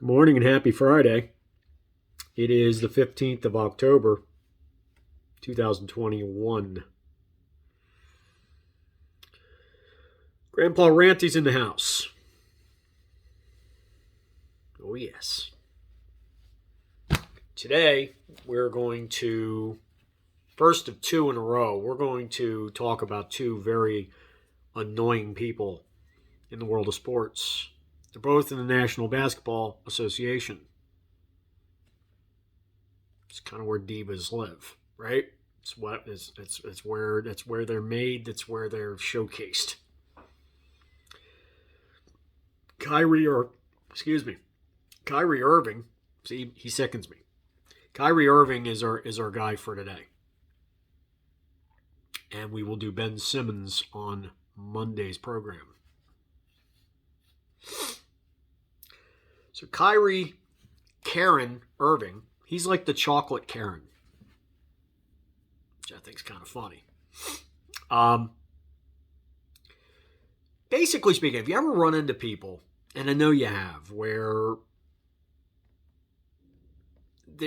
Good morning and happy Friday. It is the 15th of October, 2021. Grandpa Ranty's in the house. Oh, yes. Today, we're going to, first of two in a row, we're going to talk about two very annoying people in the world of sports. They're both in the National Basketball Association. It's kind of where divas live, right? It's where they're made. That's where they're showcased. Kyrie Irving. See, he seconds me. Kyrie Irving is our guy for today, and we will do Ben Simmons on Monday's program. So Karen Irving, he's like the chocolate Karen, which I think is kind of funny. Basically speaking, if you ever run into people, and I know you have, where they're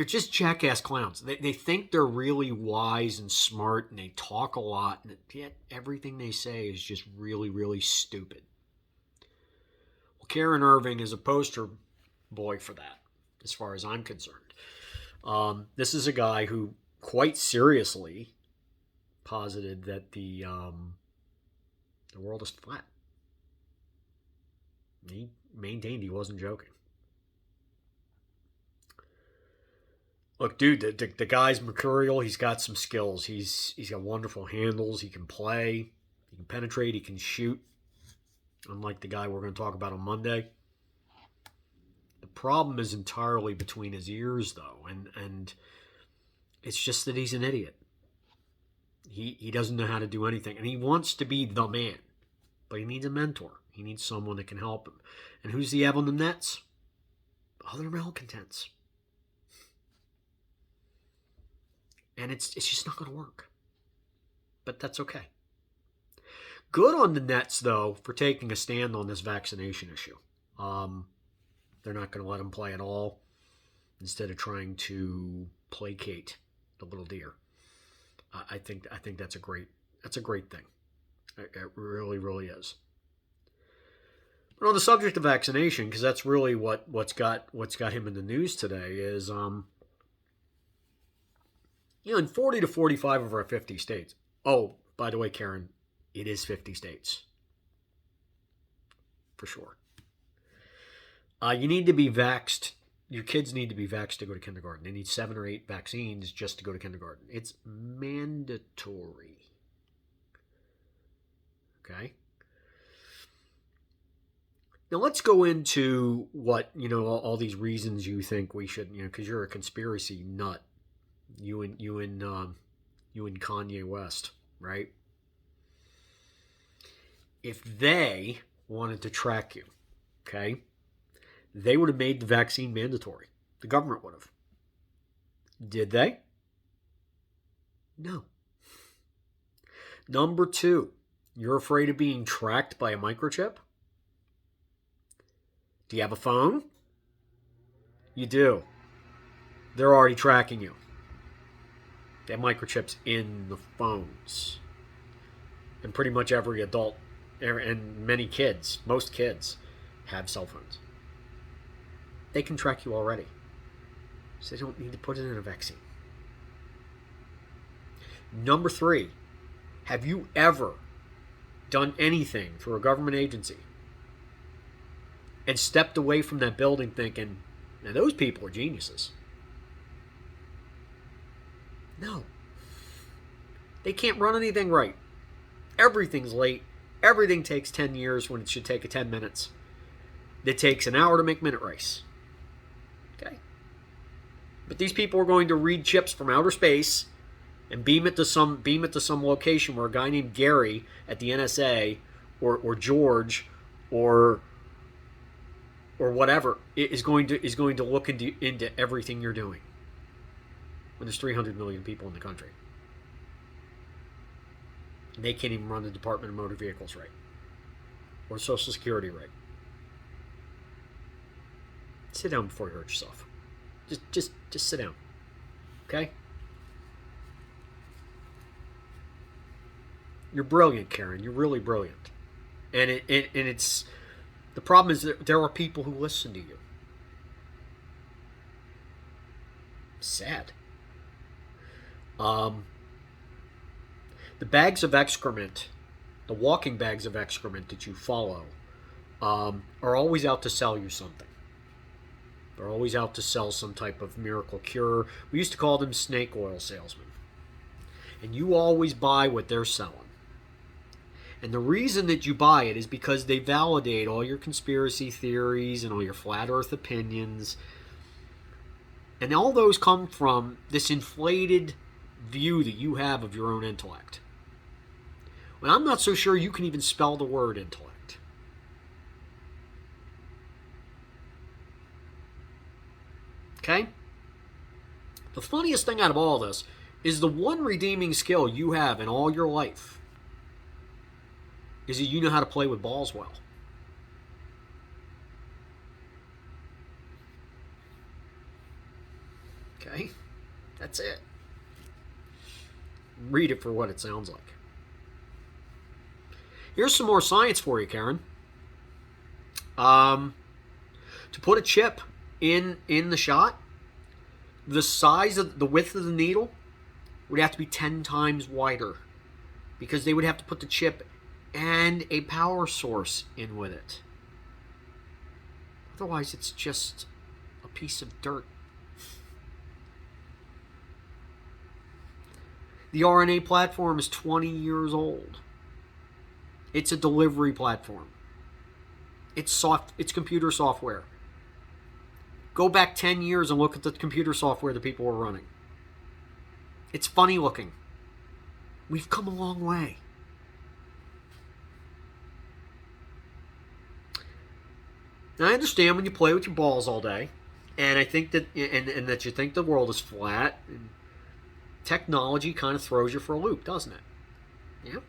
just jackass clowns. They think they're really wise and smart, and they talk a lot, and yet everything they say is just really, really stupid. Well, Karen Irving is a poster boy for that, as far as I'm concerned. This is a guy who quite seriously posited that the world is flat. He maintained he wasn't joking. Look, dude, the guy's mercurial. He's got some skills. He's got wonderful handles. He can play. He can penetrate. He can shoot. Unlike the guy we're going to talk about on Monday. The problem is entirely between his ears, though, and it's just that he's an idiot. He doesn't know how to do anything, and he wants to be the man, but he needs a mentor. He needs someone that can help him. And who's he have on the Nets? Other malcontents. And it's just not going to work. But that's okay. Good on the Nets, though, for taking a stand on this vaccination issue. They're not going to let him play at all, instead of trying to placate the little deer. I think that's a great thing. It really, really is. But on the subject of vaccination, because that's really what's got him in the news today, is in 40 to 45 of our 50 states. Oh, by the way, Karen, it is 50 states. For sure. You need to be vaxxed. Your kids need to be vaxxed to go to kindergarten. They need 7 or 8 vaccines just to go to kindergarten. It's mandatory. Okay? Now let's go into what, all these reasons you think we should, because you're a conspiracy nut. You and Kanye West, right? If they wanted to track you, okay, they would have made the vaccine mandatory. The government would have. Did they? No. Number 2, you're afraid of being tracked by a microchip? Do you have a phone? You do. They're already tracking you. They have microchips in the phones. And pretty much every adult and most kids, have cell phones. They can track you already. So they don't need to put it in a vaccine. Number 3, have you ever done anything through a government agency and stepped away from that building thinking, now those people are geniuses? No. They can't run anything right. Everything's late. Everything takes 10 years when it should take 10 minutes. It takes an hour to make minute rice. Okay? But these people are going to read chips from outer space and beam it to some location where a guy named Gary at the NSA or George or whatever is going to look into everything you're doing. When there's 300 million people in the country. They can't even run the Department of Motor Vehicles right. Or Social Security right. sit down before you hurt yourself. Just sit down. Okay? You're brilliant, Karen. You're really brilliant. And it's the problem is that there are people who listen to you. Sad. The bags of excrement, the walking bags of excrement that you follow, are always out to sell you something. They're always out to sell some type of miracle cure. We used to call them snake oil salesmen. And you always buy what they're selling. And the reason that you buy it is because they validate all your conspiracy theories and all your flat earth opinions. And all those come from this inflated view that you have of your own intellect. Well, I'm not so sure you can even spell the word intellect. Okay? The funniest thing out of all this is the one redeeming skill you have in all your life is that you know how to play with balls well. Okay? That's it. Read it for what it sounds like. Here's some more science for you, Karen. To put a chip in the shot, the size of the width of the needle would have to be 10 times wider because they would have to put the chip and a power source in with it. Otherwise, it's just a piece of dirt. The RNA platform is 20 years old. It's a delivery platform. It's computer software. Go back 10 years and look at the computer software that people were running. It's funny looking. We've come a long way. Now, I understand when you play with your balls all day, and I think that and that you think the world is flat. And technology kind of throws you for a loop, doesn't it? Yeah.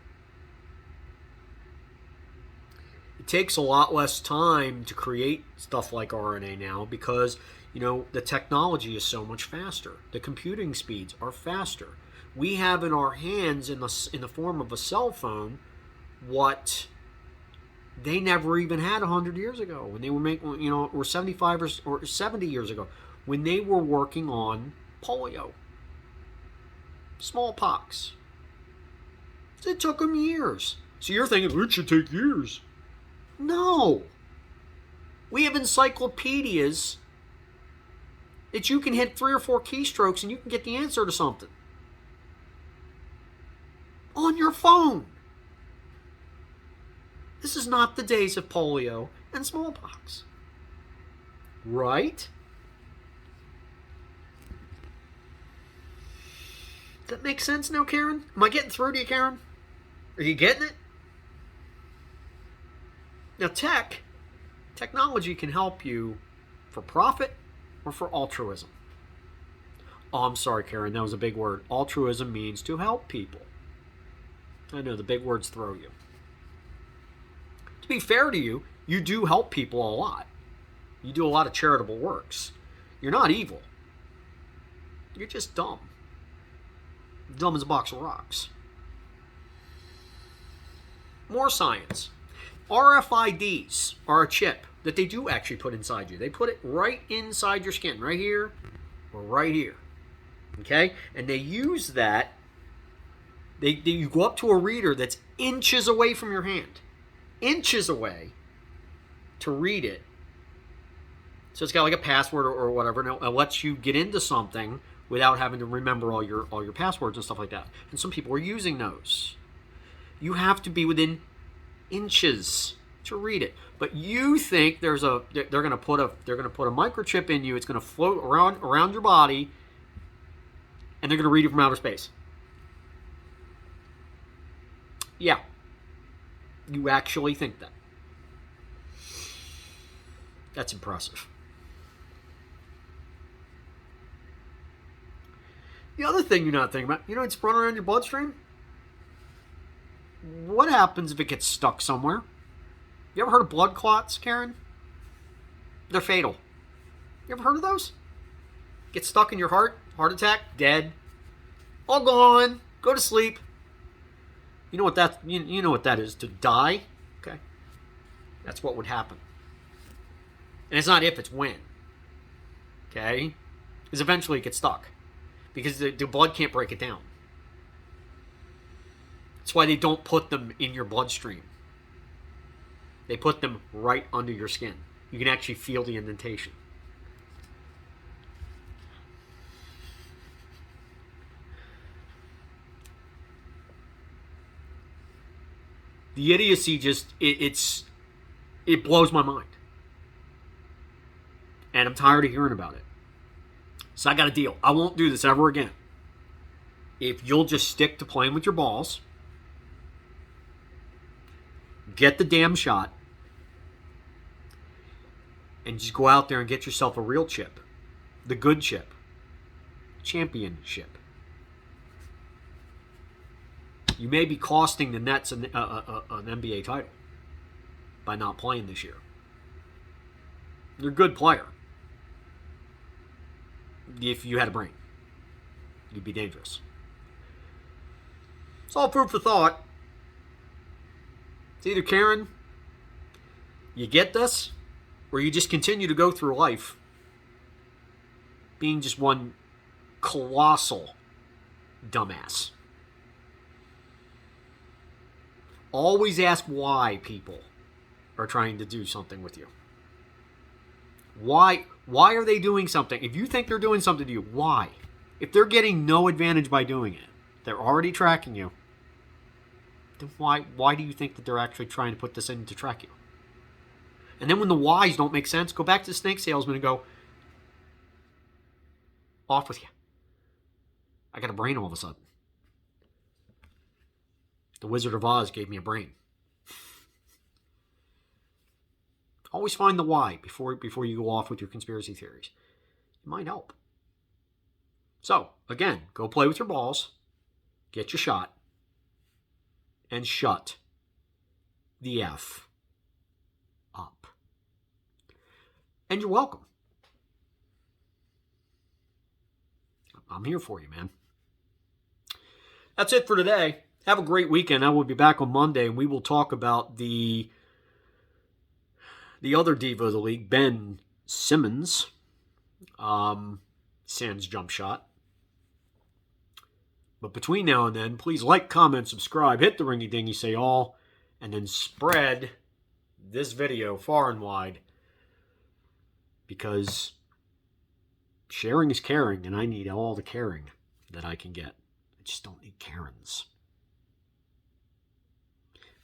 It takes a lot less time to create stuff like RNA now because, the technology is so much faster. The computing speeds are faster. We have in our hands, in the form of a cell phone, what they never even had 100 years ago when they were making, or 75 or 70 years ago when they were working on polio, smallpox. It took them years. So you're thinking, it should take years. No. We have encyclopedias that you can hit 3 or 4 keystrokes and you can get the answer to something. On your phone. This is not the days of polio and smallpox. Right? Does that make sense now, Karen? Am I getting through to you, Karen? Are you getting it? Now, technology can help you for profit or for altruism. Oh, I'm sorry, Karen, that was a big word. Altruism means to help people. I know, the big words throw you. To be fair to you, you do help people a lot. You do a lot of charitable works. You're not evil. You're just dumb. Dumb as a box of rocks. More science. RFIDs are a chip that they do actually put inside you. They put it right inside your skin, right here or right here. Okay? And they use that. You go up to a reader that's inches away from your hand. Inches away to read it. So it's got like a password or whatever, and it lets you get into something without having to remember all your passwords and stuff like that. And some people are using those. You have to be within inches to read it. But you think they're going to put a microchip in you. It's going to float around your body, and they're going to read it from outer space. Yeah. You actually think that. That's impressive. The other thing you're not thinking about, it's running around your bloodstream. What happens if it gets stuck somewhere? You ever heard of blood clots, Karen? They're fatal. You ever heard of those? Get stuck in your heart attack, dead, all gone, go to sleep. You know what you know what that is, to die? Okay. That's what would happen. And it's not if, it's when. Okay? Because eventually it gets stuck. Because the blood can't break it down. That's why they don't put them in your bloodstream. They put them right under your skin. You can actually feel the indentation. The idiocy just, it blows my mind. And I'm tired of hearing about it. So I got a deal. I won't do this ever again. If you'll just stick to playing with your balls, get the damn shot, and just go out there and get yourself a real chip. The good chip. Championship. You may be costing the Nets an NBA title by not playing this year. You're a good player. If you had a brain, you'd be dangerous. It's all food for thought. It's either, Karen, you get this, or you just continue to go through life being just one colossal dumbass. Always ask why people are trying to do something with you. Why are they doing something? If you think they're doing something to you, why? If they're getting no advantage by doing it, they're already tracking you, then why do you think that they're actually trying to put this in to track you? And then when the whys don't make sense, go back to the snake salesman and go, off with you. I got a brain all of a sudden. The Wizard of Oz gave me a brain. Always find the why before you go off with your conspiracy theories. It might help. So, again, go play with your balls, get your shot, and shut the F up. And you're welcome. I'm here for you, man. That's it for today. Have a great weekend. I will be back on Monday, and we will talk about the other diva of the league, Ben Simmons. Sans jump shot. But between now and then, please like, comment, subscribe, hit the ringy-dingy, say all, and then spread this video far and wide, because sharing is caring, and I need all the caring that I can get. I just don't need Karens.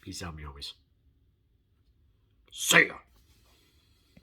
Peace out, me always. See ya.